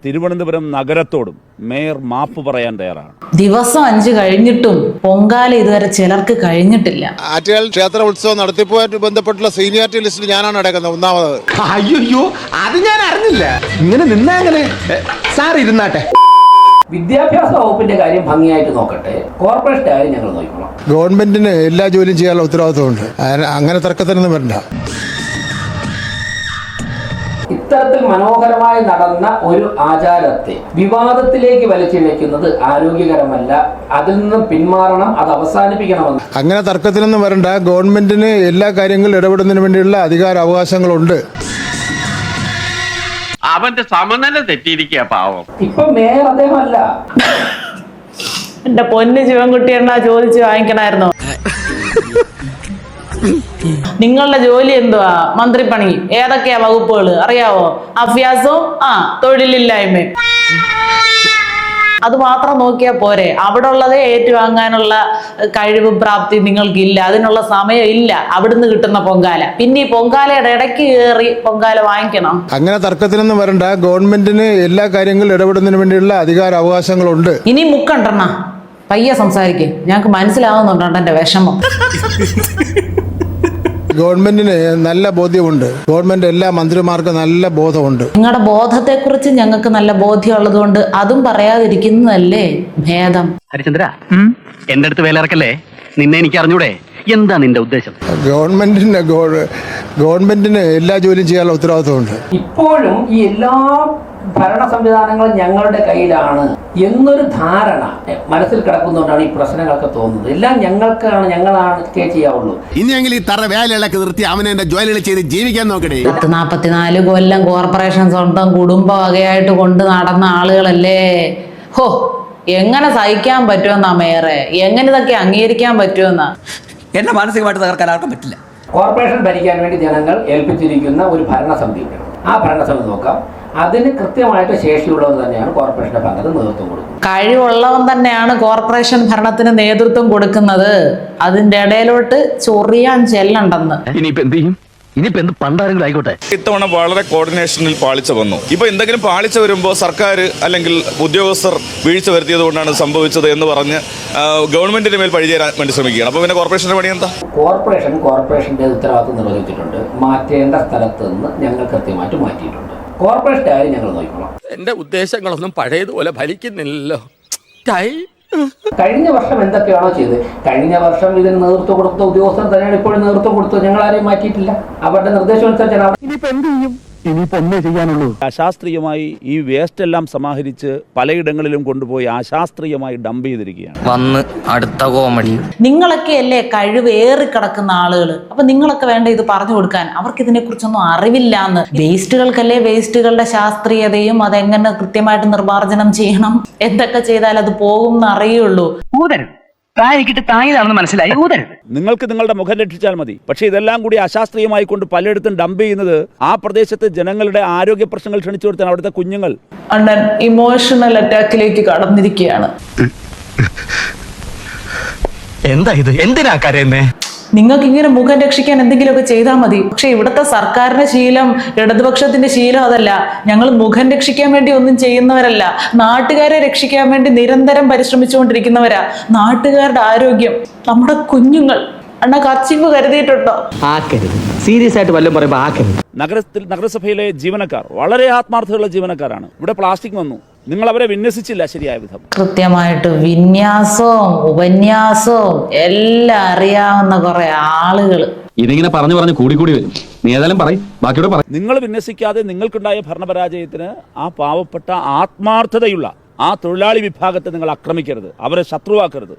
Thiruvananthapuram നഗരത്തോടും mayor മാപ്പ് പറയാൻ തയ്യാറാണ്. ദിവസം 5 കഴിഞ്ഞിട്ടും പൊങ്കാല ഇതുവരെ ചിലർക്ക് കഴിഞ്ഞിട്ടില്ല. ആറ്റുകാൽ ക്ഷേത്ര ഉത്സവം നടത്തിപ്പുമായിട്ട് ബന്ധപ്പെട്ടുള്ള സീനിയോറിറ്റി ലിസ്റ്റിൽ ഞാനാണ് അടക്കുന്നത് ഒന്നാമത്. അയ്യോ അത് ഞാൻ അറിഞ്ഞില്ല. ഇങ്ങനെ നിന്നാ എങ്ങനെ സാർ ഇരുന്നാട്ടെ. വിദ്യാഭ്യാസ വകുപ്പിന്റെ കാര്യം ഭംഗിയായിട്ട് നോക്കട്ടെ, കോർപ്പറേഷന്റെ കാര്യം ഞങ്ങൾ നോക്കിക്കോളാം. ഗവൺമെന്റിന് എല്ലാ ജോലിയും ചെയ്യാനുള്ള ഉത്തരവാദിത്വമുണ്ട്. അങ്ങനെ തർക്കത്തിനൊന്നും വരണ്ട. ഇത്തരത്തിൽ മനോഹരമായി നടന്ന ഒരു ആചാരത്തെ വിവാദത്തിലേക്ക് വലിച്ചിഴക്കുന്നത് ആരോഗ്യകരമല്ല. അതിൽ നിന്നും പിന്മാറണം, അത് അവസാനിപ്പിക്കണമെന്ന്. അങ്ങനെ തർക്കത്തിനൊന്നും വരണ്ട. ഗവൺമെന്റിന് എല്ലാ കാര്യങ്ങളിലും ഇടപെടുന്നതിന് വേണ്ടിയുള്ള അധികാര അവകാശങ്ങളുണ്ട്. അവന്റെ സമനില തെറ്റിയിരിക്കുക പാവം. ഇപ്പൊ മേയർ അദ്ദേഹമല്ല. എന്റെ പൊന്ന് ശിവൻകുട്ടി എണ്ണ ചോദിച്ചു വാങ്ങിക്കണായിരുന്നോ? നിങ്ങളുടെ ജോലി എന്തുവാ? മന്ത്രിപ്പണി. ഏതൊക്കെയാ വകുപ്പുകൾ അറിയാവോ? അഭ്യാസവും തൊഴിലില്ലായ്മയും. അത് മാത്രം നോക്കിയാൽ പോരെ? അവിടെ ഉള്ളതേ ഏറ്റുവാങ്ങാനുള്ള കഴിവ് പ്രാപ്തി നിങ്ങൾക്കില്ല, അതിനുള്ള സമയം ഇല്ല. അവിടുന്ന് കിട്ടുന്ന പൊങ്കാല, പിന്നെ ഈ പൊങ്കാലയുടെ ഇടയ്ക്ക് കയറി പൊങ്കാല വാങ്ങിക്കണം. അങ്ങനെ തർക്കത്തിനൊന്നും വരണ്ട. ഗവൺമെന്റിന് എല്ലാ കാര്യങ്ങളിലും ഇടപെടുന്നതിന് വേണ്ടിയുള്ള അധികാര അവകാശങ്ങളുണ്ട്. ഇനി മുക്കണ്ടെണ്ണ പയ്യെ സംസാരിക്കും, ഞങ്ങൾക്ക് മനസ്സിലാവുന്നുണ്ടോ എന്റെ വിഷമം. ഗവൺമെന്റിന് നല്ല ബോധ്യമുണ്ട്. ഗവൺമെന്റ് എല്ലാ മന്ത്രിമാർക്കും നല്ല ബോധമുണ്ട്. നിങ്ങളുടെ ബോധത്തെക്കുറിച്ച് ഞങ്ങൾക്ക് നല്ല ബോധ്യമുള്ളത് കൊണ്ട് അതും പറയാതിരിക്കുന്നതല്ലേ ഭേദം. ഹരിചന്ദ്ര, എന്റെ അടുത്ത് വേലിറക്കല്ലേ. നിന്നെ എനിക്ക് അറിഞ്ഞൂടെ? എന്താ നിന്റെ ഉദ്ദേശം? ഗവൺമെന്റിന് എല്ലാ ജോലിയും ചെയ്യാനുള്ള ഉത്തരവാദിത്വമുണ്ട്. ഇപ്പോഴും ഈ എല്ലാ ഭരണ സംവിധാനങ്ങളും ഞങ്ങളുടെ കയ്യിലാണ് എന്നൊരു ധാരണ മനസ്സിൽ കിടക്കുന്നതുകൊണ്ടാണ് ഈ പ്രശ്നങ്ങളൊക്കെ തോന്നുന്നത്. എല്ലാം ഞങ്ങളാണ് ചെയ്യാവുള്ളൂ. ഇനിയെങ്കിൽ ഈ തറ വേലകളൊക്കെ നിർത്തി അവനെ എന്റെ ജോലികൾ ചെയ്ത് ജീവിക്കാൻ നോക്കണേ. 44 കൊല്ലം കോർപ്പറേഷൻ സ്വന്തം കുടുംബ വകയായിട്ട് കൊണ്ട് നടന്ന ആളുകളല്ലേ. ഹോ, എങ്ങനെ സഹിക്കാൻ പറ്റുമെന്നാ മേയറെ? എങ്ങനെ ഇതൊക്കെ അംഗീകരിക്കാൻ പറ്റുമെന്നാ? എന്നെ മാനസികമായിട്ട് തകർക്കാൻ ആർക്കും പറ്റില്ല. കോർപ്പറേഷൻ ഭരിക്കാൻ വേണ്ടി ജനങ്ങൾ ഏൽപ്പിച്ചിരിക്കുന്ന ഒരു ഭരണസമിതി ഉണ്ട്. ആ ഭരണസമിതി നോക്കാം. അതിന് കൃത്യമായിട്ട് ശേഷിയുള്ളവർ തന്നെയാണ് കോർപ്പറേഷന്റെ ഭാഗത്ത് നേതൃത്വം കൊടുക്കുന്നത്. കഴിവുള്ളവൻ തന്നെയാണ് കോർപ്പറേഷൻ ഭരണത്തിന് നേതൃത്വം കൊടുക്കുന്നത്. അതിന്റെ ഇടയിലോട്ട് ചൊറിയാൻ ചെല്ലണ്ടെന്ന്. ഇനിയിപ്പോ എന്ത് ചെയ്യും? ഇനിയിപ്പോ എന്ത് പണ്ടാരെങ്കിലും ആയിക്കോട്ടെ. ഇത്തവണ വളരെ കോർഡിനേഷനിൽ പാളിച്ച വന്നു. ഇപ്പൊ എന്തെങ്കിലും പാളിച്ച വരുമ്പോൾ സർക്കാർ അല്ലെങ്കിൽ ഉദ്യോഗസ്ഥർ വീഴ്ച വരുത്തിയത് കൊണ്ടാണ് സംഭവിച്ചത് എന്ന് പറഞ്ഞ് ഗവൺമെന്റിന് മേൽ പഴിചേരാൻ വേണ്ടി ശ്രമിക്കുകയാണ്. അപ്പൊ പിന്നെ കോർപ്പറേഷന്റെ പണി എന്താ? കോർപ്പറേഷന്റെ ഉത്തരവാദിത്വം നിർവഹിച്ചിട്ടുണ്ട്. മാറ്റേണ്ട സ്ഥലത്ത് നിന്ന് ഞങ്ങൾ കൃത്യമായിട്ട് മാറ്റിയിട്ടുണ്ട്. കോർപ്പറേഷന്റെ കാര്യം ഞങ്ങൾ നോക്കിക്കോളാം. എന്റെ ഉദ്ദേശങ്ങളൊന്നും പഴയതുപോലെ ഫലിക്കുന്നില്ലല്ലോ. കഴിഞ്ഞ വർഷം എന്തൊക്കെയാണോ ചെയ്തത്, കഴിഞ്ഞ വർഷം ഇതിന് നേതൃത്വം കൊടുത്ത ഉദ്യോഗസ്ഥർ തന്നെയാണ് ഇപ്പോഴും നേതൃത്വം കൊടുത്തത്. ഞങ്ങൾ ആരെയും മാറ്റിയിട്ടില്ല. അവരുടെ നിർദ്ദേശം അനുസരിച്ചാണ്. ഇനിയിപ്പോ എന്ത് ചെയ്യും? ഇനിയിപ്പോ ഒന്നേ ചെയ്യാനുള്ളൂ. അശാസ്ത്രീയമായി ഈ വേസ്റ്റ് എല്ലാം സമാഹരിച്ച് പലയിടങ്ങളിലും കൊണ്ടുപോയി അശാസ്ത്രീയമായി ഡംപ് ചെയ്തിരിക്കുകയാണ്. വന്ന് അടുത്ത കോമഡി. നിങ്ങളൊക്കെയല്ലേ കഴിവേറി കിടക്കുന്ന ആളുകൾ. അപ്പൊ നിങ്ങളൊക്കെ വേണ്ട ഇത് പറഞ്ഞു കൊടുക്കാൻ. അവർക്ക് ഇതിനെ കുറിച്ചൊന്നും അറിവില്ലാന്ന്. വേസ്റ്റുകൾക്കല്ലേ വേസ്റ്റുകളുടെ ശാസ്ത്രീയതയും അതെങ്ങനെ കൃത്യമായിട്ട് നിർമ്മാർജ്ജനം ചെയ്യണം, എന്തൊക്കെ ചെയ്താൽ അത് പോകും എന്ന് അറിയുള്ളൂ. മനസ്സിലായി. നിങ്ങൾക്ക് നിങ്ങളുടെ മുഖം രക്ഷിച്ചാൽ മതി. പക്ഷെ ഇതെല്ലാം കൂടി അശാസ്ത്രീയമായി കൊണ്ട് പലയിടത്തും ഡംപ് ചെയ്യുന്നത് ആ പ്രദേശത്ത് ജനങ്ങളുടെ ആരോഗ്യ പ്രശ്നങ്ങൾ ക്ഷണിച്ചു കൊടുത്താണ്. അവിടുത്തെ കുഞ്ഞുങ്ങൾ അണ്ണൻ ഇമോഷണൽ അറ്റാക്കിലേക്ക് കടന്നിരിക്കുകയാണ്. എന്താ ഇത്? എന്തിനാ കരയുന്നേ? നിങ്ങൾക്ക് ഇങ്ങനെ മുഖം രക്ഷിക്കാൻ എന്തെങ്കിലുമൊക്കെ ചെയ്താൽ മതി. പക്ഷെ ഇവിടുത്തെ സർക്കാരിന്റെ ശീലം, ഇടതുപക്ഷത്തിന്റെ ശീലം അതല്ല. ഞങ്ങൾ മുഖം രക്ഷിക്കാൻ വേണ്ടി ഒന്നും ചെയ്യുന്നവരല്ല, നാട്ടുകാരെ രക്ഷിക്കാൻ വേണ്ടി നിരന്തരം പരിശ്രമിച്ചുകൊണ്ടിരിക്കുന്നവരാ. നാട്ടുകാരുടെ ആരോഗ്യം, നമ്മുടെ കുഞ്ഞുങ്ങൾ. അണ്ണ കർച്ചീഫ് കരുതിയിട്ടുണ്ടോ? ആക്കരുത്. സീരിയസ് ആയിട്ട് വല്ലതും പറയുമ്പോ ആക്കരുത്. നഗരസഭയിലെ ജീവനക്കാർ വളരെ ആത്മാർത്ഥമുള്ള ജീവനക്കാരാണ്. ഇവിടെ പ്ലാസ്റ്റിക് വന്നു, നിങ്ങൾ അവരെ വിന്യസിച്ചില്ല ശരിയായ വിധം. കൃത്യമായിട്ട് വിന്യാസവും ഉപന്യാസവും എല്ലാം അറിയാവുന്ന കുറെ ആളുകൾ ഇതിങ്ങനെ പറഞ്ഞു കൂടി വരും. നീ ഏതായാലും പറയും, ബാക്കിയോടെ പറയും. നിങ്ങൾ വിന്യസിക്കാതെ നിങ്ങൾക്കുണ്ടായ ഭരണപരാജയത്തിന് ആ പാവപ്പെട്ട ആത്മാർത്ഥതയുള്ള ആ തൊഴിലാളി വിഭാഗത്തെ നിങ്ങൾ ആക്രമിക്കരുത്, അവരെ ശത്രുവാക്കരുത്.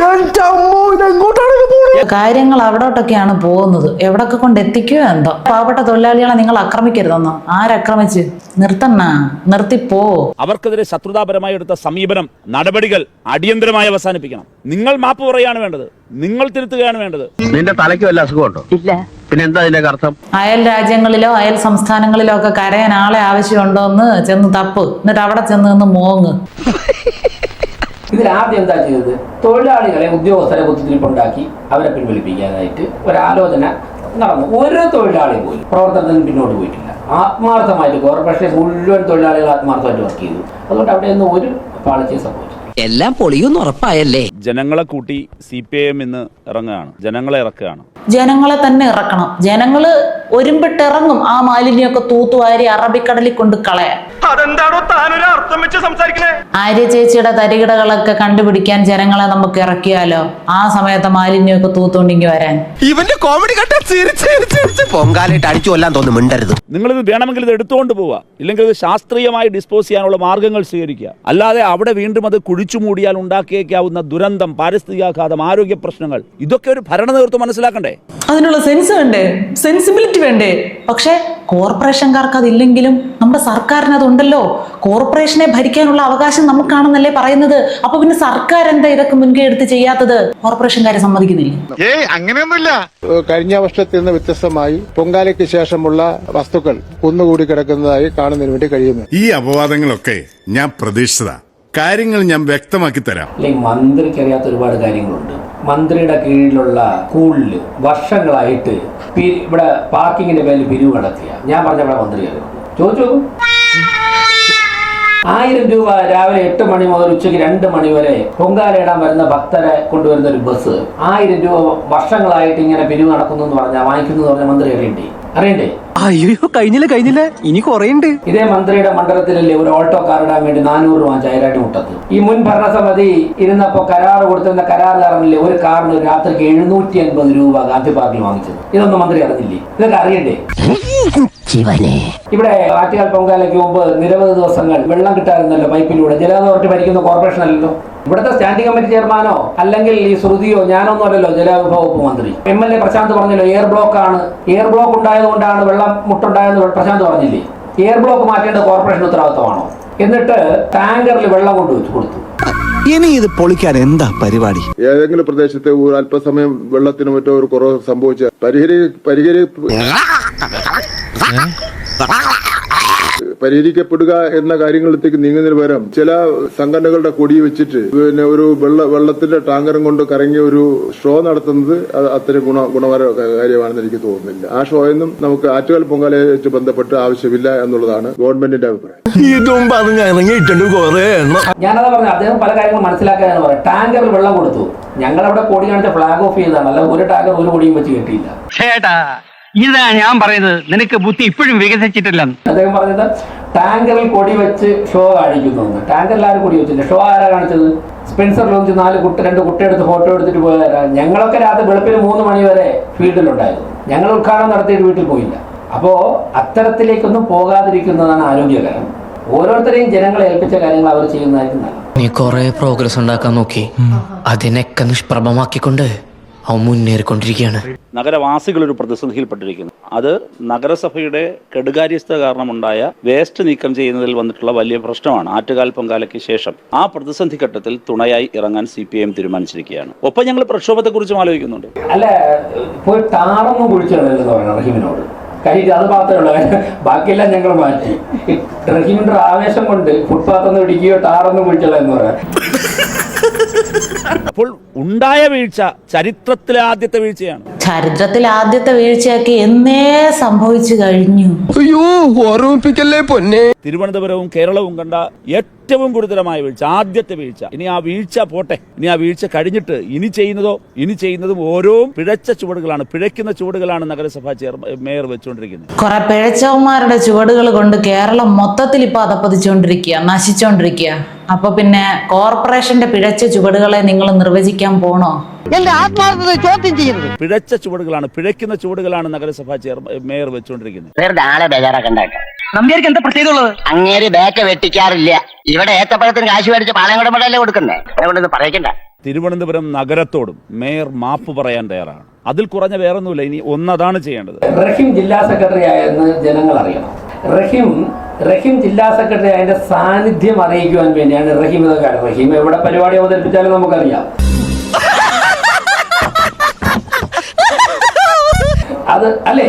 കാര്യങ്ങൾ അവിടോട്ടൊക്കെയാണ് പോകുന്നത്. എവിടൊക്കെ കൊണ്ട് എത്തിക്കുകയോ എന്തോ. പാവപ്പെട്ട തൊഴിലാളികളെ നിങ്ങൾ ആക്രമിക്കരുതെന്നോ? ആരക്രമിച്ച്? നിർത്തിപ്പോ. അവർക്കെതിരെ ശത്രുതാപരമായി എടുത്ത സമീപനം, നടപടികൾ അടിയന്തരമായി അവസാനിപ്പിക്കണം. നിങ്ങൾ മാപ്പ് പറയുകയാണ് വേണ്ടത്, നിങ്ങൾ തിരുത്തുകയാണ് വേണ്ടത്. നിന്റെ തലയ്ക്ക് വല്ല അസുഖമുണ്ടോ? ഇല്ല. പിന്നെ എന്താ അതിന്റെ അർത്ഥം? അയൽ രാജ്യങ്ങളിലോ അയൽ സംസ്ഥാനങ്ങളിലോ ഒക്കെ കരയാൻ ആളെ ആവശ്യമുണ്ടോ എന്ന് ചെന്ന് തപ്പ്, എന്നിട്ട് അവിടെ ചെന്ന് നിന്ന് മോങ്ങ്. ഇതിലാദ്യം എന്താ ചെയ്തത്? തൊഴിലാളികളെ, ഉദ്യോഗസ്ഥരെ കുത്തിരിപ്പുണ്ടാക്കി അവരെ പിൻവലിപ്പിക്കാനായിട്ട് ഒരാലോചന നടന്നു. ഒരു തൊഴിലാളി പോലും പ്രവർത്തനത്തിന് പിന്നോട്ട് പോയിട്ടില്ല. ആത്മാർത്ഥമായിട്ട് കോർപ്പറേഷൻ മുഴുവൻ തൊഴിലാളികൾ ആത്മാർത്ഥമായിട്ട് വർക്ക് ചെയ്തു. അതുകൊണ്ട് അവിടെയൊന്നും ഒരു പാളിച്ചയും സംഭവിച്ചു. എല്ലാം പൊളിയൊന്നും ഉറപ്പായല്ലേ. ജനങ്ങളെ കൂട്ടി CPIM ഇന്ന് ഇറങ്ങുകയാണ്, ജനങ്ങളെ ഇറക്കുകയാണ്. ജനങ്ങളെ തന്നെ ഇറക്കണം. ജനങ്ങള് ഒരുമ്പിട്ടിറങ്ങും ആ മാലിന്യമൊക്കെ തൂത്തുവാരി അറബിക്കടലിൽ കൊണ്ട് കളയാൻ. ആര്യ ചേച്ചിയുടെ തരികിടകളൊക്കെ കണ്ടുപിടിക്കാൻ ജനങ്ങളെ നമുക്ക് ഇറക്കിയാലോ? ആ സമയത്ത് മാലിന്യമൊക്കെ തൂത്തുകൊണ്ടിങ്ങി വരാൻ. ഇവന്റെ കോമഡി കണ്ട പൊങ്കാലിട്ട് അടിച്ചു കൊല്ലാൻ തോന്നുന്നു. മിണ്ടരുത്. നിങ്ങളിത് വേണമെങ്കിൽ ഇത് എടുത്തുകൊണ്ട് പോവുക, ഇല്ലെങ്കിൽ ഇത് ശാസ്ത്രീയമായി ഡിസ്പോസ് ചെയ്യാനുള്ള മാർഗങ്ങൾ സ്വീകരിക്കുക. അല്ലാതെ അവിടെ വീണ്ടും അത് കുഴിച്ചു മൂടിയാൽ ഉണ്ടാക്കിയേക്കാവുന്ന ദുരന്തം, പാരിസ്ഥിതികാഘാതം, ആരോഗ്യ പ്രശ്നങ്ങൾ, ഇതൊക്കെ ഒരു ഭരണ നേതൃത്വം മനസ്സിലാക്കണ്ടേ? അതിനുള്ള സെൻസ് വേണ്ടേ, സെൻസിബിലിറ്റി വേണ്ടേ? പക്ഷെ കോർപ്പറേഷൻകാർക്ക് അതില്ലെങ്കിലും നമ്മുടെ സർക്കാരിന് അതുണ്ടല്ലോ. കോർപ്പറേഷനെ ഭരിക്കാനുള്ള അവകാശം നമുക്കാണെന്നല്ലേ പറയുന്നത്. അപ്പൊ പിന്നെ സർക്കാർ എന്താ ഇതൊക്കെ മുൻകൈ എടുത്ത് ചെയ്യാത്തത്? കോർപ്പറേഷൻകാരെ സമ്മതിക്കുന്നില്ല. അങ്ങനെയൊന്നുമില്ല. കഴിഞ്ഞ വർഷത്തിൽ നിന്ന് വ്യത്യസ്തമായി പൊങ്കാലയ്ക്ക് ശേഷമുള്ള വസ്തുക്കൾ കുന്നുകൂടി കിടക്കുന്നതായി കാണുന്നതിന് വേണ്ടി കഴിയുന്നു. ഈ അപവാദങ്ങളൊക്കെ ഞാൻ പ്രതീക്ഷിച്ചതാ. കാര്യങ്ങൾ ഞാൻ വ്യക്തമാക്കി തരാം. അല്ലെങ്കിൽ മന്ത്രിക്ക് അറിയാത്ത ഒരുപാട് കാര്യങ്ങളുണ്ട്. മന്ത്രിയുടെ കീഴിലുള്ള സ്കൂളില് വർഷങ്ങളായിട്ട് ഇവിടെ പാർക്കിങ്ങിന്റെ പേരിൽ പിരിവ് നടത്തിയ ഞാൻ പറഞ്ഞ മന്ത്രി ചോദിച്ചു. 1000 രൂപ രാവിലെ 8 മണി മുതൽ ഉച്ചയ്ക്ക് 2 മണി വരെ പൊങ്കാലയിടാൻ വരുന്ന ഭക്തരെ കൊണ്ടുവരുന്ന ഒരു ബസ് 1000 രൂപ വർഷങ്ങളായിട്ട് ഇങ്ങനെ പിരിവ് നടക്കുന്നു എന്ന് പറഞ്ഞാൽ വാങ്ങിക്കുന്നു എന്ന് പറഞ്ഞ മന്ത്രി അറിയണ്ടേ? അയ്യോ, കഴിഞ്ഞില്ല ഇനി കുറേയുണ്ട്. ഇതേ മന്ത്രിയുടെ മണ്ഡലത്തിലല്ലേ ഒരു ഓട്ടോ കാർ ഇടാൻ വേണ്ടി 400 രൂപ ചൈരാട്ടി മുട്ടത്ത്. ഈ മുൻ ഭരണസമിതി ഇരുന്നപ്പോ കരാർ കൊടുത്തിരുന്ന കരാറുകാരനില്ലേ ഒരു കാറിന് രാത്രിക്ക് 750 രൂപ ഗാന്ധി പാർക്കിൽ വാങ്ങിച്ചത്. ഇതൊന്നും മന്ത്രി അറിഞ്ഞില്ലേ? ഇതൊക്കെ അറിയണ്ടേ? ഇവിടെ ആറ്റുകാൽ പൊങ്കാലയ്ക്ക് മുമ്പ് നിരവധി ദിവസങ്ങൾ വെള്ളം കിട്ടാറുണ്ടല്ലോ പൈപ്പിലൂടെ. ജല അതോറിറ്റി ഭരിക്കുന്ന കോർപ്പറേഷൻ അല്ലല്ലോ. ഇവിടുത്തെ സ്റ്റാൻഡിംഗ് കമ്മിറ്റി ചെയർമാനോ അല്ലെങ്കിൽ ഈ ശ്രുതിയോ ഞാനൊന്നും അല്ലല്ലോ ജലവിഭവ വകുപ്പ് മന്ത്രി. MLA പ്രശാന്ത് പറഞ്ഞല്ലോ എയർ ബ്ലോക്ക് ആണ്, എയർ ബ്ലോക്ക് ഉണ്ടായതുകൊണ്ടാണ് വെള്ളം മുട്ടുണ്ടായെന്ന് പ്രശാന്ത് പറഞ്ഞില്ലേ? എയർ ബ്ലോക്ക് മാറ്റേണ്ട കോർപ്പറേഷൻ ഉത്തരവാദിത്തമാണോ? എന്നിട്ട് ടാങ്കറിൽ വെള്ളം കൊണ്ടുവച്ച് കൊടുത്തു. ഇനി ഇത് പൊളിക്കാൻ എന്താ പരിപാടി? ഏതെങ്കിലും പ്രദേശത്ത് അല്പസമയം വെള്ളത്തിന് മറ്റോ ഒരു കുറവ് സംഭവിച്ച പരിഹരിക്കപ്പെടുക എന്ന കാര്യങ്ങളിലേക്ക് നീങ്ങുന്നതിന് പകരം ചില സംഘടനകളുടെ കൊടി വെച്ചിട്ട് പിന്നെ ഒരു വെള്ളത്തിന്റെ ടാങ്കറും കൊണ്ട് കറങ്ങിയ ഒരു ഷോ നടത്തുന്നത് അത്രയും ഗുണപര കാര്യമാണെന്ന് എനിക്ക് തോന്നുന്നില്ല. ആ ഷോയൊന്നും നമുക്ക് ആറ്റുകാൽ പൊങ്കാലയായിട്ട് ബന്ധപ്പെട്ട് ആവശ്യമില്ല എന്നുള്ളതാണ് ഗവൺമെന്റിന്റെ അഭിപ്രായം. ഞാനതാ പറഞ്ഞു, അദ്ദേഹം പല കാര്യങ്ങളും മനസ്സിലാക്കാനാണ് പറയുന്നത്. ടാങ്കറിൽ വെള്ളം കൊടുത്തു, ഞങ്ങളവിടെ കൊടി കാണിച്ച ഫ്ലാഗ് ഓഫ് ചെയ്തതാണ്, അല്ല ഒരു ടാങ്കർ ഒരു കൊടിയും വെച്ച് കിട്ടിയില്ല. ഇതാ ഞാൻ പറയുന്നത്, നിനക്ക് ബുദ്ധി ഇപ്പോഴും വികസിച്ചിട്ടില്ല. അദ്ദേഹം പറഞ്ഞത് ടാങ്കറിൽ കൊടി വെച്ച് ഷോ കാണിക്കുന്നു. ടാങ്കറിൽ ആരും കൊടി വെച്ചില്ല. ഷോ ആരാ കാണിച്ചത്? സ്പെൻസർ ലോഞ്ച് 2 കുട്ടിയെടുത്ത് ഫോട്ടോ എടുത്തിട്ട് പോയതാരാ? ഞങ്ങളൊക്കെ രാത്രി വെളുപ്പിന് 3 മണി വരെ ഫീൽഡിലുണ്ടായിരുന്നു. ഞങ്ങൾ ഉദ്ഘാടനം നടത്തിയിട്ട് വീട്ടിൽ പോയില്ല. അപ്പോ അത്തരത്തിലേക്കൊന്നും പോകാതിരിക്കുന്നതാണ് ആരോഗ്യകരം. ഓരോരുത്തരെയും ജനങ്ങളെ ഏൽപ്പിച്ച കാര്യങ്ങൾ അവർ ചെയ്യുന്നതായിരിക്കും നല്ലത്. നീ കുറെ പ്രോഗ്രസ് ഉണ്ടാക്കാൻ നോക്കി, അതിനൊക്കെ നിഷ്പ്രഭമാക്കിക്കൊണ്ട് അവൻ മുന്നേറിക്കൊണ്ടിരിക്കുകയാണ്. നഗരവാസികൾ ഒരു പ്രതിസന്ധിയിൽപ്പെട്ടിരിക്കുന്നു. അത് നഗരസഭയുടെ കെടുകാര്യസ്ഥത കാരണമുണ്ടായ വേസ്റ്റ് നീക്കം ചെയ്യുന്നതിൽ വന്നിട്ടുള്ള വലിയ പ്രശ്നമാണ്. ആറ്റുകാൽ പൊങ്കാലയ്ക്ക് ശേഷം ആ പ്രതിസന്ധി ഘട്ടത്തിൽ തുണയായി ഇറങ്ങാൻ CPIM തീരുമാനിച്ചിരിക്കുകയാണ്. ഒപ്പം ഞങ്ങൾ പ്രക്ഷോഭത്തെ കുറിച്ചും ആലോചിക്കുന്നുണ്ട്. അല്ല, പോയി ടാറൊന്നും കുഴിച്ചിടലെന്ന് പറയണം റഹീമിനോട്. കഴിഞ്ഞ അത് മാത്രമേ ഉള്ളൂ, ബാക്കിയെല്ലാം ഞങ്ങൾ മാറ്റി. റഹീമിന്റെ ആവേശം കൊണ്ട് ഫുട്പാത്തൊന്നും ഇടിക്കുകയോ ടാറൊന്നും കുഴിച്ചിടലെന്ന് പറയാം. അപ്പോൾ ഉണ്ടായ വീഴ്ച ചരിത്രത്തിലെ ആദ്യത്തെ വീഴ്ചയാണ്. ചരിത്രത്തിൽ ആദ്യത്തെ വീഴ്ചയൊക്കെ എന്നേ സംഭവിച്ചു കഴിഞ്ഞു. അയ്യോ, ഓർമ്മിപ്പിക്കല്ലേ പൊന്നെ. തിരുവനന്തപുരവും കേരളവും കണ്ട ഏറ്റവും ഗുരുതരമായ വീഴ്ച, ആദ്യത്തെ വീഴ്ച. ഇനി ആ വീഴ്ച പോട്ടെ, ഇനി ആ വീഴ്ച കഴിഞ്ഞിട്ട് ഇനി ചെയ്യുന്നതും ഓരോ പിഴച്ച ചുവടുകളാണ്, പിഴയ്ക്കുന്ന ചുവടുകളാണ് നഗരസഭാ മേയർ വെച്ചുകൊണ്ടിരിക്കുന്നത്. കുറെ പിഴച്ചവന്മാരുടെ ചുവടുകൾ കൊണ്ട് കേരളം മൊത്തത്തിൽ ഇപ്പൊ അതപ്പതിച്ചുകൊണ്ടിരിക്കുക, നശിച്ചുകൊണ്ടിരിക്കുക. അപ്പൊ പിന്നെ കോർപ്പറേഷന്റെ പിഴച്ച ചുവടുകളെ നിങ്ങൾ നിർവചിക്കാൻ പോണോ? എന്റെ ആത്മാർത്ഥത ചോദ്യം ചെയ്യരുത്. പിഴച്ച ചുവടുകളാണ്, പിഴയ്ക്കുന്ന ചുവടുകളാണ് നഗരസഭാ മേയർ വെച്ചുകൊണ്ടിരിക്കുന്നത്. നമ്പ്യാർക്ക് എന്താ പ്രത്യേകതയുള്ളത്? അങ്ങേര് ബാക്ക് വെട്ടിക്കാറില്ല. ഇവിടെ ഏത്തപ്പഴത്തിന് കാശ് മേടിച്ച് പാലങ്ങോടല്ലേ കൊടുക്കുന്നത്. അതുകൊണ്ട് പറയണ്ട. തിരുവനന്തപുരം നഗരത്തോടും മേയർ മാപ്പ് പറയാൻ തയ്യാറാണ്. അതിൽ കുറഞ്ഞ വേറൊന്നുമില്ല. ഇനി ഒന്നതാണ് ചെയ്യേണ്ടത്. റഹീം ജില്ലാ സെക്രട്ടറി ആയെന്ന് ജനങ്ങൾ അറിയണം. റഹീം ജില്ലാ സെക്രട്ടറി അതിന്റെ സാന്നിധ്യം അറിയിക്കുവാൻ വേണ്ടിയാണ് റഹീം ഇതൊക്കെ. റഹീം എവിടെ പരിപാടി അവതരിപ്പിച്ചാലും നമുക്കറിയാം. അത് അല്ലേ,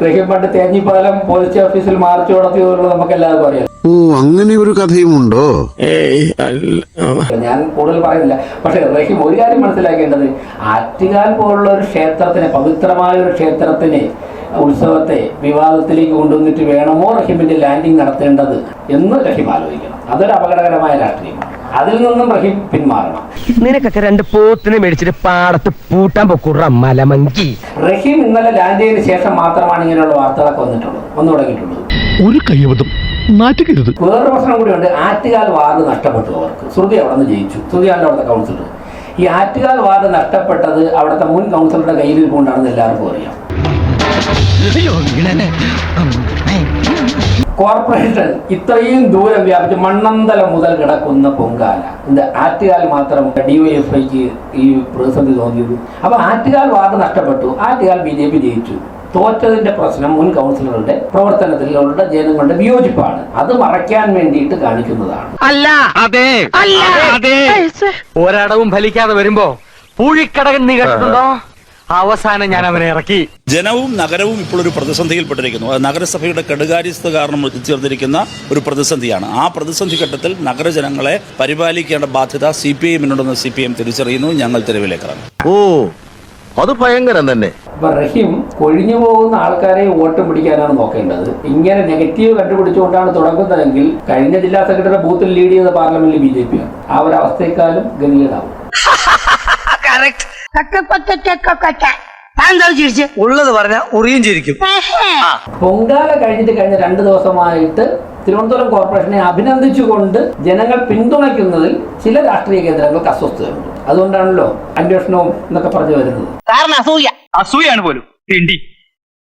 റഹീം പണ്ട് തേഞ്ഞിപ്പാലം പോലീസ് ഓഫീസിൽ മാർച്ച് നടത്തിയതുള്ള നമുക്ക് എല്ലാവർക്കും അറിയാം. ഓ അങ്ങനെ ഒരു കഥയുമുണ്ടോ? ഞാൻ കൂടുതൽ പറയുന്നില്ല. പക്ഷെ റഹീം ഒരു കാര്യം മനസ്സിലാക്കേണ്ടത്, ആറ്റുകാൽ പോലുള്ള ഒരു ക്ഷേത്രത്തിനെ, പവിത്രമായ ഒരു ക്ഷേത്രത്തിനെ, ഉത്സവത്തെ വിവാദത്തിലേക്ക് കൊണ്ടുവന്നിട്ട് വേണമോ റഹീമിന്റെ ലാൻഡിങ് നടത്തേണ്ടത് എന്ന് റഹീം ആലോചിക്കണം. അതൊരു അപകടകരമായ രാഷ്ട്രീയമാണ്. അതിൽ നിന്നും റഹീം പിന്മാറണം. നിനക്കൊക്കെ 2 പോത്തിനെ മേടിച്ചിട്ട് പാടത്ത് പൂട്ടാൻ പൊക്കൂട മലമങ്കി. റഹീം ഇന്നലെ ലാൻഡ് ചെയ്തതിനു ശേഷം മാത്രമാണ് ഇങ്ങനെയുള്ള വാർത്തകളൊക്കെ വന്നു തുടങ്ങിയിട്ടുള്ളത്. ഒരു കയ്യബദ്ധം നാറ്റുകരുത്. വേറൊരു പ്രശ്നം കൂടിയുണ്ട്. ആറ്റുകാൽ വാർഡ് നഷ്ടപ്പെട്ടു അവർക്ക്. ശ്രുതി അവിടെ നിന്ന് ജയിച്ചു. ശ്രുതിയാണ് അവിടുത്തെ കൗൺസിലർ. ഈ ആറ്റുകാൽ വാർഡ് നഷ്ടപ്പെട്ടത് അവിടുത്തെ മുൻ കൗൺസിലറുടെ കയ്യിൽ കൊണ്ടാണെന്ന് എല്ലാവർക്കും അറിയാം. കോർപ്പറേഷൻ ഇത്രയും ദൂരം വ്യാപിച്ച് മണ്ണന്തല മുതൽ കിടക്കുന്ന പൊങ്കാല, ഇത് ആറ്റുകാൽ മാത്രം DYFIക്ക് ഈ പ്രതിസന്ധി തോന്നിയത്. അപ്പൊ ആറ്റുകാൽ വാർഡ് നഷ്ടപ്പെട്ടു, ആറ്റുകാൽ BJP ജയിച്ചു. തോറ്റതിന്റെ പ്രശ്നം മുൻ കൗൺസിലറുടെ പ്രവർത്തനത്തിലുള്ള ജനങ്ങളുടെ വിയോജിപ്പാണ്. അത് മറയ്ക്കാൻ വേണ്ടിയിട്ട് കാണിക്കുന്നതാണ്. അല്ല അതെ അതെ ഒരടവും ഫലിക്കാതെ വരുമ്പോ പൂഴിക്കടകൻ നീ കേട്ടിട്ടുണ്ടോ? അവസാനം ഞാൻ അവനെ ഇറക്കി. ജനവും നഗരവും ഇപ്പോഴൊരു പ്രതിസന്ധിയിൽപ്പെട്ടിരിക്കുന്നു. അത് നഗരസഭയുടെ കെടുകാര്യസ്ഥ കാരണം എത്തിച്ചേർന്നിരിക്കുന്ന ഒരു പ്രതിസന്ധിയാണ്. ആ പ്രതിസന്ധി ഘട്ടത്തിൽ നഗരജനങ്ങളെ പരിപാലിക്കേണ്ട ബാധ്യത CPIMനുണ്ടെന്ന് CPIM തിരിച്ചറിയുന്നു. ഞങ്ങൾ തെരുവിലേക്കാണ്. ഓ അത് ഭയങ്കരം തന്നെ. അപ്പൊ റഹീം കൊഴിഞ്ഞു പോകുന്ന ആൾക്കാരെ വോട്ട് പിടിക്കാനാണ് നോക്കേണ്ടത്. ഇങ്ങനെ നെഗറ്റീവ് കണ്ടുപിടിച്ചുകൊണ്ടാണ് തുടങ്ങുന്നതെങ്കിൽ കഴിഞ്ഞ ജില്ലാ സെക്രട്ടറി ബൂത്തിൽ ലീഡ് ചെയ്ത പാർലമെന്റിൽ BJP ആണ്. ആ ഒരു അവസ്ഥയെക്കാളും ഗതികേടാവും. ഉള്ളത് പറഞ്ഞ ഉറിയും ചിരിക്കും. പൊങ്കാല കഴിഞ്ഞിട്ട് കഴിഞ്ഞ 2 ദിവസമായിട്ട് തിരുവനന്തപുരം കോർപ്പറേഷനെ അഭിനന്ദിച്ചുകൊണ്ട് ജനങ്ങൾ പിന്തുണയ്ക്കുന്നതിൽ ചില രാഷ്ട്രീയ കേന്ദ്രങ്ങൾക്ക് അസ്വസ്ഥതയുണ്ട്. അതുകൊണ്ടാണല്ലോ അന്വേഷണവും എന്നൊക്കെ പറഞ്ഞു വരുന്നത്. അസൂയാണ് പോലും.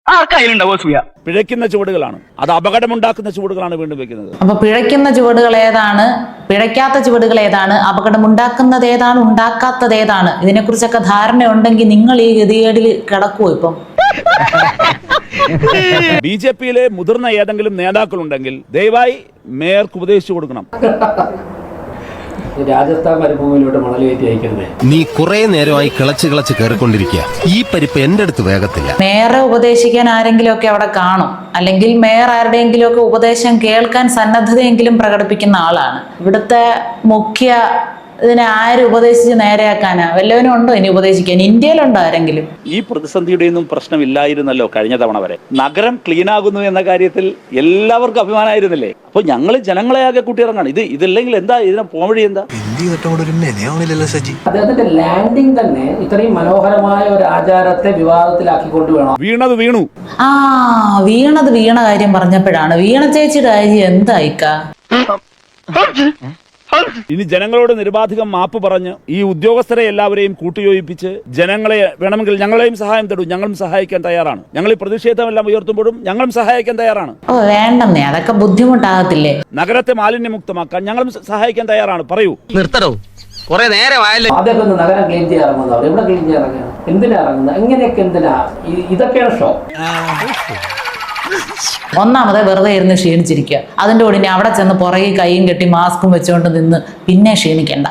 ആർക്കായാലുണ്ടാവും അസൂയ. പിഴയ്ക്കുന്ന ചുവടുകളാണ്, അത് അപകടമുണ്ടാക്കുന്ന ചുവടുകളാണ് വീണ്ടും വെക്കുന്നത്. അപ്പൊ പിഴയ്ക്കുന്ന ചുവടുകൾ ഏതാണ്, പിഴയ്ക്കാത്ത ചുവടുകൾ ഏതാണ്, അപകടമുണ്ടാക്കുന്നത് ഏതാണ്, ഉണ്ടാക്കാത്തത് ഏതാണ്, ഇതിനെക്കുറിച്ചൊക്കെ ധാരണ ഉണ്ടെങ്കിൽ നിങ്ങൾ ഈ ഗതികേടിൽ കിടക്കുമോ? ഇപ്പം BJPയിലെ മുതിർന്ന ഏതെങ്കിലും നേതാക്കളുണ്ടെങ്കിൽ ദയവായി മേയർക്ക് ഉപദേശിച്ചു കൊടുക്കണം. രാജസ്ഥാൻ മരുഭൂമിയിലോട്ട് മണൽ കയറ്റി അയക്കരുതേ. നീ കുറെ നേരമായി കിളച്ച് കയറിക്കൊണ്ടിരിക്കുക. ഈ പരിപ്പ് എന്റെ അടുത്ത് വേഗത്തില്ല. മേയറെ ഉപദേശിക്കാൻ ആരെങ്കിലും ഒക്കെ അവിടെ കാണും, അല്ലെങ്കിൽ മേയർ ആരുടെയെങ്കിലും ഒക്കെ ഉപദേശം കേൾക്കാൻ സന്നദ്ധതയെങ്കിലും പ്രകടിപ്പിക്കുന്ന ആളാണ്. ഇവിടുത്തെ മുഖ്യ ഇതിനെ ആര് ഉപദേശിച്ച് നേരെയാക്കാനാ? വല്ലവനും ഉണ്ടോ ഇനി ഉപദേശിക്കാൻ? ഇന്ത്യയിലുണ്ടോ ആരെങ്കിലും? ഈ പ്രതിസന്ധിയുടെ ഒന്നും പ്രശ്നമില്ലായിരുന്നല്ലോ കഴിഞ്ഞ തവണ വരെ. നഗരം ക്ലീൻ ആകുന്നു എന്ന കാര്യത്തിൽ എല്ലാവർക്കും അഭിമാനമായിരുന്നില്ലേ? അപ്പൊ ഞങ്ങൾ ജനങ്ങളെ ആകെ കൂട്ടിയിറങ്ങാണ്. ഇതില്ലെങ്കിൽ എന്താ ഇതിനെ പോവഴി? എന്താ അദ്ദേഹത്തിന്റെ ലാൻഡിങ് തന്നെ ഇത്രയും മനോഹരമായ ഒരു ആചാരത്തെ വിവാദത്തിലാക്കിക്കൊണ്ട് വേണം. വീണത് വീണു. വീണത് വീണ കാര്യം പറഞ്ഞപ്പോഴാണ് വീണ ചേച്ചിയുടെ കാര്യം എന്തായിക്കാ. ഇനി ജനങ്ങളോട് നിരുപാധികം മാപ്പ് പറഞ്ഞ് ഈ ഉദ്യോഗസ്ഥരെ എല്ലാവരെയും കൂട്ടിയോജിപ്പിച്ച് ജനങ്ങളെ വേണമെങ്കിൽ ഞങ്ങളെയും സഹായം തേടും. ഞങ്ങളും സഹായിക്കാൻ തയ്യാറാണ്. ഞങ്ങൾ ഈ പ്രതിഷേധമെല്ലാം ഉയർത്തുമ്പോഴും ഞങ്ങളും സഹായിക്കാൻ തയ്യാറാണ്. വേണ്ടെന്നേ, അതൊക്കെ ബുദ്ധിമുട്ടാകത്തില്ലേ? നഗരത്തെ മാലിന്യമുക്തമാക്കാൻ ഞങ്ങളും സഹായിക്കാൻ തയ്യാറാണ്. പറയൂ. നിർത്തടോ, കുറെ നേരമായല്ലേ. അദ്ദേഹം നഗരം ക്ലീൻ ചെയ്യാൻ ഇറങ്ങുന്നവർ എവിടെ ക്ലീൻ ചെയ്യാൻ ഇറങ്ങുന്നത്? എന്തിനാ ഇറങ്ങുന്നത്? എങ്ങനെയൊക്കെ എന്തിനാ? ഇതൊക്കെയാണ് ഷോ. ഒന്നാമത് വെറുതെ ഇരുന്ന് ക്ഷീണിച്ചിരിക്കുക. അതിന്റെ കൂടെ ഇനി അവിടെ ചെന്ന് പുറകെ കൈയും കെട്ടി മാസ്കും വെച്ചുകൊണ്ട് നിന്ന് പിന്നെ ക്ഷീണിക്കണ്ട.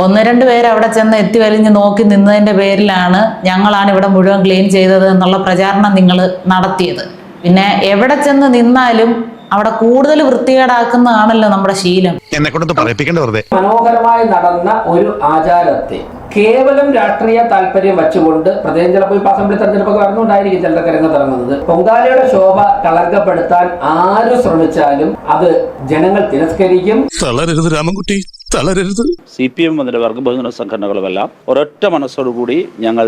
1-2 പേര് അവിടെ ചെന്ന് എത്തി വലിഞ്ഞ് നോക്കി നിന്നതിന്റെ പേരിലാണ് ഞങ്ങളാണ് ഇവിടെ മുഴുവൻ ക്ലീൻ ചെയ്തത് എന്നുള്ള പ്രചാരണം നിങ്ങൾ നടത്തിയത്. പിന്നെ എവിടെ ചെന്ന് നിന്നാലും അവിടെ കൂടുതൽ വൃത്തികേടാക്കുന്നതാണല്ലോ നമ്മുടെ ശീലം. എന്നെ കൊണ്ടൊന്ന് പറയിപ്പിക്കേണ്ട വെറുതെ. മനോഹരമായി നടന്ന ഒരു ആചാരത്തെ കേവലം രാഷ്ട്രീയ താല്പര്യം വെച്ചുകൊണ്ട് പ്രത്യേകം ചിലപ്പോൾ ഇപ്പോൾ അസംബ്ലി തെരഞ്ഞെടുപ്പൊക്കെ വരുന്നുണ്ടായിരിക്കും ചിലരൊക്കെ രംഗത്തിറങ്ങുന്നത്. പൊങ്കാലയുടെ ശോഭ കളങ്കപ്പെടുത്താൻ ആര് ശ്രമിച്ചാലും അത് ജനങ്ങൾ തിരസ്കരിക്കും. തളരരുത് രാമൻകുട്ടി, തളരരുത്. CPM അതിന്റെ വർഗബഹുജന സംഘടനകളുമെല്ലാം ഒരൊറ്റ മനസ്സോടുകൂടി ഞങ്ങൾ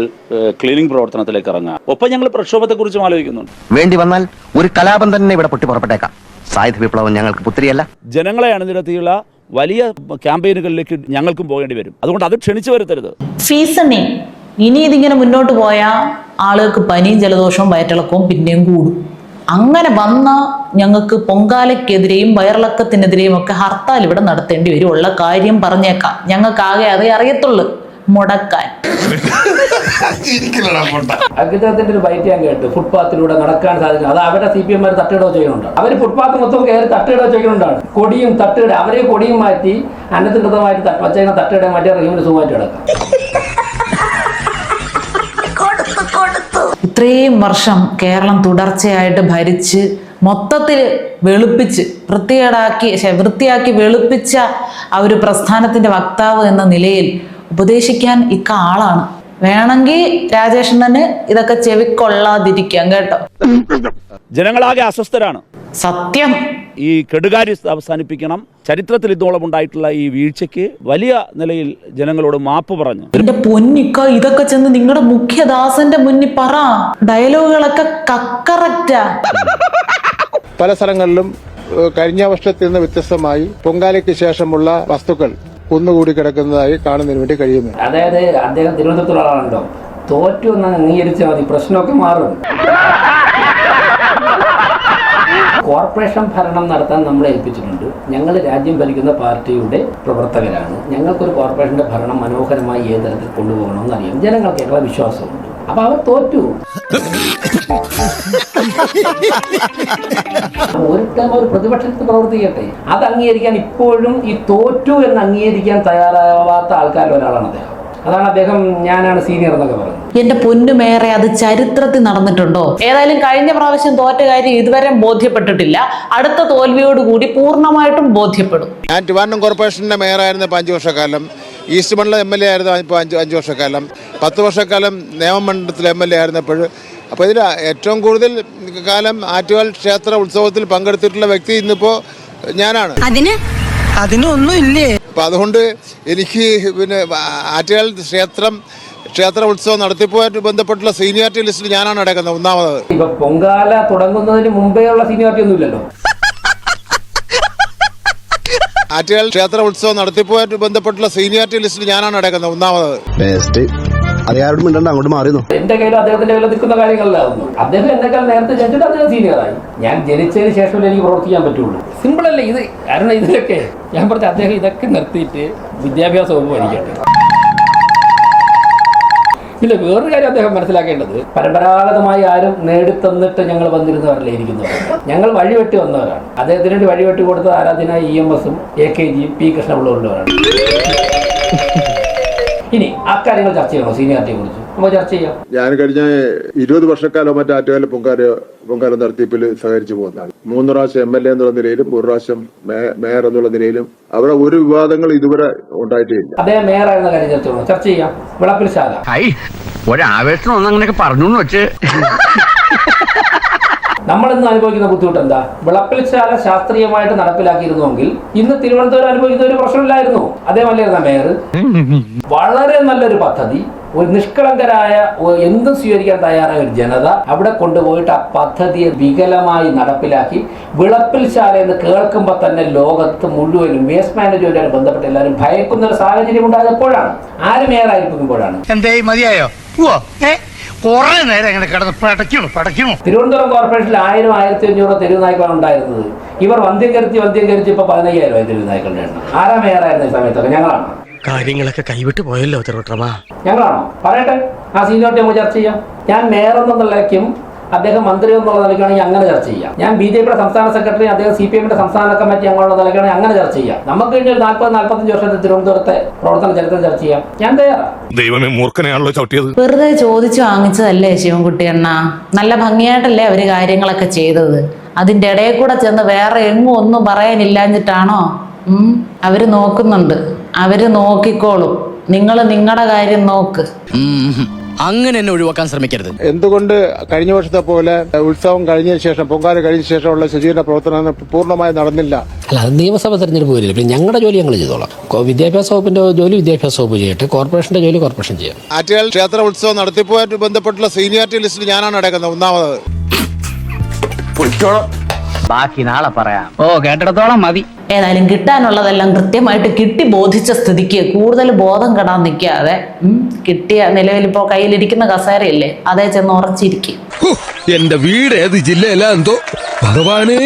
ക്ലീനിംഗ് പ്രവർത്തനത്തിലേക്ക് ഇറങ്ങാം. ഒപ്പം ഞങ്ങൾ പ്രക്ഷോഭത്തെക്കുറിച്ചും ആലോചിക്കുന്നുണ്ട്. വേണ്ടി വന്നാൽ ഒരു കലാപം തന്നെ ഇവിടെ പൊട്ടി പുറപ്പെട്ടേക്കാം. സായുധ വിപ്ലവം ഞങ്ങൾക്ക് പുത്രിയല്ല. ജനങ്ങളെ അണിനിരത്തിയുള്ള വലിയ ക്യാമ്പയിനുകളിലേക്ക് ഞങ്ങൾക്കും പോകേണ്ടി വരും. അതുകൊണ്ട് അത് ക്ഷണിച്ചു വരുത്തരുത്. സീസണിങ് ഇനി ഇതിങ്ങനെ മുന്നോട്ട് പോയാൽ ആളുകൾക്ക് പനിയും ജലദോഷവും വയറ്റിളക്കവും പിന്നെയും കൂടും. അങ്ങനെ വന്ന ഞങ്ങൾക്ക് പൊങ്കാലയ്ക്കെതിരെയും വയറിളക്കത്തിനെതിരെയും ഒക്കെ ഹർത്താൽ ഇവിടെ നടത്തേണ്ടി വരും. ഉള്ള കാര്യം പറഞ്ഞേക്കാം. ഞങ്ങൾക്കാകെ അതേ അറിയത്തുള്ളൂ, മുടക്കാൻ. അദ്ദേഹത്തിന്റെ ഒരു ബൈറ്റ് ഞാൻ കേട്ടു, ഫുട്പാത്തിലൂടെ നടക്കാൻ സാധിക്കും. അത് അവരുടെ CPM തട്ടിയിടോ ചെയ്യുന്നുണ്ട്. അവർ ഫുട്പാത്ത് മൊത്തം കയറി തട്ടിയിടോ ചെയ്യുന്നുണ്ടാണ്. കൊടിയും തട്ടിയിട അവരെ കൊടിയും മാറ്റി അനധികൃതമായിട്ട് വച്ചേക്കുന്ന തട്ടിയിടാൻ മാറ്റി റഹീമിന് സുഖമായിട്ട് കിടക്കാം. ഇത്രയും വർഷം കേരളം തുടർച്ചയായിട്ട് ഭരിച്ച് മൊത്തത്തിൽ വെളുപ്പിച്ച് വൃത്തിയാക്കി വെളുപ്പിച്ച ആ ഒരു പ്രസ്ഥാനത്തിന്റെ വക്താവ് എന്ന നിലയിൽ ഉപദേശിക്കാൻ ആളാണ്. വേണമെങ്കിൽ രാജേഷണ്ണന് ഇതൊക്കെ ചെവിക്കൊള്ളാതിരിക്കാം കേട്ടോ. ജനങ്ങളാകെ അസ്വസ്ഥരാണ്. സത്യം. ഈ കെടുകാര്യസ്ഥ അവസാനിപ്പിക്കണം. ചരിത്രത്തിൽ ഇതോളം ഉണ്ടായിട്ടുള്ള ഈ വീഴ്ചയ്ക്ക് വലിയ നിലയിൽ ജനങ്ങളോട് മാപ്പ് പറഞ്ഞു. എന്റെ പൊന്നിക്ക, ഇതൊക്കെ ചെന്ന് നിങ്ങളുടെ മുഖ്യദാസന്റെ മുന്നിൽ പറ. ഡയലോഗുകളൊക്കെ കറക്റ്റാ. പല സ്ഥലങ്ങളിലും കഴിഞ്ഞ വർഷത്തിൽ നിന്ന് വ്യത്യസ്തമായി പൊങ്കാലയ്ക്ക് ശേഷമുള്ള വസ്തുക്കൾ കുന്നുകൂടി കിടക്കുന്നതായി കാണുന്നതിന് വേണ്ടി കഴിയുന്നു. അതായത് അദ്ദേഹം തിരുവനന്തപുരത്തുള്ള ആളാണല്ലോ, തോറ്റു എന്ന് അംഗീകരിച്ചാൽ മതി, പ്രശ്നമൊക്കെ മാറും. കോർപ്പറേഷൻ ഭരണം നടത്താൻ നമ്മളെ ഏൽപ്പിച്ചിട്ടുണ്ട്. ഞങ്ങൾ രാജ്യം ഭരിക്കുന്ന പാർട്ടിയുടെ പ്രവർത്തകരാണ്. ഞങ്ങൾക്കൊരു കോർപ്പറേഷന്റെ ഭരണം മനോഹരമായി ഏത് തരത്തിൽ കൊണ്ടുപോകണമെന്ന് അറിയാം. ജനങ്ങൾക്കുള്ള വിശ്വാസമുണ്ട്. അപ്പൊ അവർ തോറ്റു. ഒരു പ്രതിപക്ഷത്ത് പ്രവർത്തിക്കട്ടെ, അത് അംഗീകരിക്കാൻ ഇപ്പോഴും ഈ തോറ്റു എന്ന് അംഗീകരിക്കാൻ തയ്യാറാവാത്ത ആൾക്കാരിൽ ഒരാളാണ് അദ്ദേഹം. അതാണ് അദ്ദേഹം ഞാനാണ് സീനിയർ എന്നൊക്കെ പറയുന്നത്. എന്റെ പൊന്നുമേറെ, അത് ചരിത്രത്തിൽ നടന്നിട്ടുണ്ടോ? ഏതായാലും കഴിഞ്ഞ പ്രാവശ്യം തോറ്റ കാര്യം ഇതുവരെ ബോധ്യപ്പെട്ടിട്ടില്ല. അടുത്ത തോൽവിയോടുകൂടി പൂർണ്ണമായിട്ടും ബോധ്യപ്പെടും. ഞാൻ ട്രിവാൻഡ്രം കോർപ്പറേഷന്റെ മേയറായിരുന്ന 5 വർഷക്കാലം, ഈസ്റ്റ് മണ്ഡലം MLA ആയിരുന്നു 5 വർഷക്കാലം, 10 വർഷക്കാലം നിയമമണ്ഡലത്തിൽ MLA ആയിരുന്നപ്പോൾ. അപ്പോൾ ഇതിൽ ഏറ്റവും കൂടുതൽ കാലം ആറ്റുകാൽ ക്ഷേത്ര ഉത്സവത്തിൽ പങ്കെടുത്തിട്ടുള്ള വ്യക്തി ഇന്നിപ്പോൾ ഞാനാണ്. അതിനൊന്നും ഇല്ലേ? അപ്പം അതുകൊണ്ട് എനിക്ക് പിന്നെ ആറ്റുകാൽ ക്ഷേത്ര ഉത്സവം നടത്തിപ്പുമായിട്ട് ബന്ധപ്പെട്ടുള്ള സീനിയോറിറ്റി ലിസ്റ്റിൽ ഞാനാണ് അടക്കുന്നത് ഒന്നാമത്. ഇപ്പൊ പൊങ്കാല തുടങ്ങുന്നതിന് മുമ്പേ ഉള്ള സീനിയോറിറ്റി ഒന്നും ഇല്ലല്ലോ. ആറ്റുകാൽ ക്ഷേത്ര ഉത്സവം നടത്തിപ്പുമായിട്ട് ബന്ധപ്പെട്ടുള്ള സീനിയോറിറ്റി ലിസ്റ്റിൽ ഞാനാണ് അടക്കുന്നത് ഒന്നാമത്. അങ്ങോട്ട് മാറിയോ? എന്റെ കയ്യിലും അദ്ദേഹത്തിന്റെ കയ്യിലും നിൽക്കുന്ന കാര്യങ്ങളിലായിരുന്നു. അദ്ദേഹം എന്നെക്കാൾ നേരത്തെ ജനിച്ചിട്ട് അദ്ദേഹം സീനിയറായി. ഞാൻ ജനിച്ചതിന് ശേഷമല്ലേ എനിക്ക് പ്രവർത്തിക്കാൻ പറ്റുള്ളൂ. സിമ്പിൾ അല്ലേ ഇത്? കാരണം ഇതിലൊക്കെ ഞാൻ പറഞ്ഞ അദ്ദേഹം ഇതൊക്കെ നിർത്തിയിട്ട് വിദ്യാഭ്യാസ വകുപ്പ് ഭരിക്കട്ടെ. ഇല്ല, വേറൊരു കാര്യം അദ്ദേഹം മനസ്സിലാക്കേണ്ടത്, പരമ്പരാഗതമായി ആരും നേടിത്തന്നിട്ട് ഞങ്ങൾ വന്നിരുന്നവരല്ലേ ഇരിക്കുന്നവർ. ഞങ്ങൾ വഴിവെട്ടി വന്നവരാണ്. അദ്ദേഹത്തിന് വേണ്ടി വഴിവെട്ടി കൊടുത്ത ആരാധന EMSഉം AKG P കൃഷ്ണപിള്ളവരാണ്. ഇനി അക്കാര്യങ്ങൾ ചർച്ച ചെയ്യണോ? സീനിയോറിറ്റിയെ കുറിച്ച് നമുക്ക് ചർച്ച ചെയ്യാം. ഞാൻ കഴിഞ്ഞ 20 വർഷക്കാലം മറ്റേ ആറ്റുകാല പൊങ്കാല നടത്തിപ്പിൽ സഹകരിച്ചു പോകുന്നതാണ്. 3 പ്രാവശ്യം MLA എന്നുള്ള നിലയിലും 1 പ്രാവശ്യം മേയർ എന്നുള്ള നിലയിലും അവിടെ ഒരു വിവാദങ്ങൾ ഇതുവരെ ഉണ്ടായിട്ടില്ല. അദ്ദേഹം മേയറായിരുന്ന കാര്യം ചർച്ച ചെയ്യാം. വിളപ്പിൽ ശാല ഒരാവേശം ഒന്നങ്ങനെയൊക്കെ പറഞ്ഞു വെച്ച് നമ്മളിന്ന് അനുഭവിക്കുന്ന ബുദ്ധിമുട്ട് എന്താ? വിളപ്പിൽശാല ശാസ്ത്രീയമായിട്ട് നടപ്പിലാക്കിയിരുന്നുവെങ്കിൽ ഇന്ന് തിരുവനന്തപുരം അനുഭവിക്കുന്ന ഒരു പ്രശ്നമില്ലായിരുന്നു. അതേമല്ലായിരുന്ന മേയർ. വളരെ നല്ലൊരു പദ്ധതി, ഒരു നിഷ്കളങ്കരായ എന്തും സ്വീകരിക്കാൻ തയ്യാറായ ഒരു ജനത അവിടെ കൊണ്ടുപോയിട്ട് ആ പദ്ധതിയെ വികലമായി നടപ്പിലാക്കി. വിളപ്പിൽശാല എന്ന് കേൾക്കുമ്പോൾ തന്നെ ലോകത്ത് മുഴുവനും വേസ്റ്റ് മാനേജ്മെന്റുമായി ബന്ധപ്പെട്ട് എല്ലാവരും ഭയക്കുന്ന ഒരു സാഹചര്യം ഉണ്ടായത് എപ്പോഴാണ്? ആര് മേയറായിരിക്കുമ്പോഴാണ്. എന്തേ മതിയായോ? കുറെ നേരം ഇങ്ങനെ കിടന്ന് പടയ്ക്കണു. തിരുവനന്തപുരം കോർപ്പറേഷനിൽ 1000-1500 തെരുവ് നായ്ക്കളാണ് ഉണ്ടായിരുന്നത്. ഇവർ വന്ധ്യം കരുത്തി ഇപ്പൊ 15,000 തെരുവ് നായ്ക്കളുടെ എണ്ണം. ആരാ മേയറായിരുന്ന ഈ സമയത്തൊക്കെ? ഞങ്ങളാണ്. കാര്യങ്ങളൊക്കെ കൈവിട്ട് പോയല്ലോ തിരുവട്ടമാ. ഞങ്ങളാണോ? പറയട്ടെ, ആ സീനിയോറിറ്റി നമുക്ക് ചർച്ച ചെയ്യാം. ഞാൻ മേയർ എന്ന നിലയ്ക്കും അദ്ദേഹം മന്ത്രി എന്നുള്ള നിലയ്ക്കാണെങ്കിൽ അങ്ങനെ ചർച്ച ചെയ്യാം. ഞാൻ BJPയുടെ സംസ്ഥാന സെക്രട്ടറി, അദ്ദേഹം CPMന്റെ സംസ്ഥാന കമ്മിറ്റി അംഗമുള്ള നിലയ്ക്കാണെങ്കിൽ അങ്ങനെ ചർച്ച ചെയ്യാം. നമുക്ക് കഴിഞ്ഞ 40-45 വർഷത്തെ തിരുവനന്തപുരത്തെ പ്രവർത്തന ചരിത്രം ചർച്ച ചെയ്യാം. ഞാൻ തയ്യാറാണ്. ദൈവമേ, മൂർഖനെയാണല്ലോ ചവിട്ടിയത്. വെറുതെ ചോദിച്ചു വാങ്ങിച്ചതല്ലേ ശിവൻകുട്ടി അണ്ണ? നല്ല ഭംഗിയായിട്ടല്ലേ അവര് കാര്യങ്ങളൊക്കെ ചെയ്തത്. അതിന്റെ ഇടയിൽ കൂടെ ചെന്ന് വേറെ എങ്ങും ഒന്നും പറയാനില്ലാഞ്ഞിട്ടാണോ? അവര് നോക്കുന്നുണ്ട്, അവര് നോക്കിക്കോളും. നിങ്ങൾ നിങ്ങളുടെ കാര്യം നോക്ക്. അങ്ങനെ എന്നെ ഒഴിവാക്കാൻ ശ്രമിക്കരുത്. എന്തുകൊണ്ട് കഴിഞ്ഞ വർഷത്തെ പോലെ ഉത്സവം കഴിഞ്ഞതിന് ശേഷം, പൊങ്കാല കഴിഞ്ഞ ശേഷമുള്ള ശുചീകരണ പ്രവർത്തനം പൂർണ്ണമായി നടന്നില്ല? അല്ല, അത് നിയമസഭ തെരഞ്ഞെടുപ്പ് വരില്ല. പിന്നെ ഞങ്ങളുടെ ജോലി ഞങ്ങൾ ചെയ്തോളാം. വിദ്യാഭ്യാസ വകുപ്പിന്റെ ജോലി വിദ്യാഭ്യാസ വകുപ്പ് ചെയ്യട്ടെ, കോർപ്പറേഷന്റെ ജോലി കോർപ്പറേഷൻ ചെയ്യാം. ആറ്റുകാൽ ക്ഷേത്ര ഉത്സവം നടത്തിപ്പുമായിട്ട് ബന്ധപ്പെട്ടുള്ള സീനിയോറിറ്റി ലിസ്റ്റിൽ ഞാനാണ് അടക്കുന്നത് ഒന്നാമത്. ബാക്കി നാളെ പറയാം. കേട്ടിടത്തോളം മതി. ഏതായാലും കിട്ടാനുള്ളതെല്ലാം കൃത്യമായിട്ട് കിട്ടി ബോധിച്ച സ്ഥിതിക്ക് കൂടുതൽ ബോധം കെടാൻ നിൽക്കാതെ കിട്ടിയ നിലവിലിപ്പോ കയ്യിലിരിക്കുന്ന കസേരയില്ലേ, അതേ ചെന്ന് ഉറച്ചിരിക്കും. എന്റെ വീട് ഏത് ജില്ലയിലാ എന്തോ ഭഗവാനേ.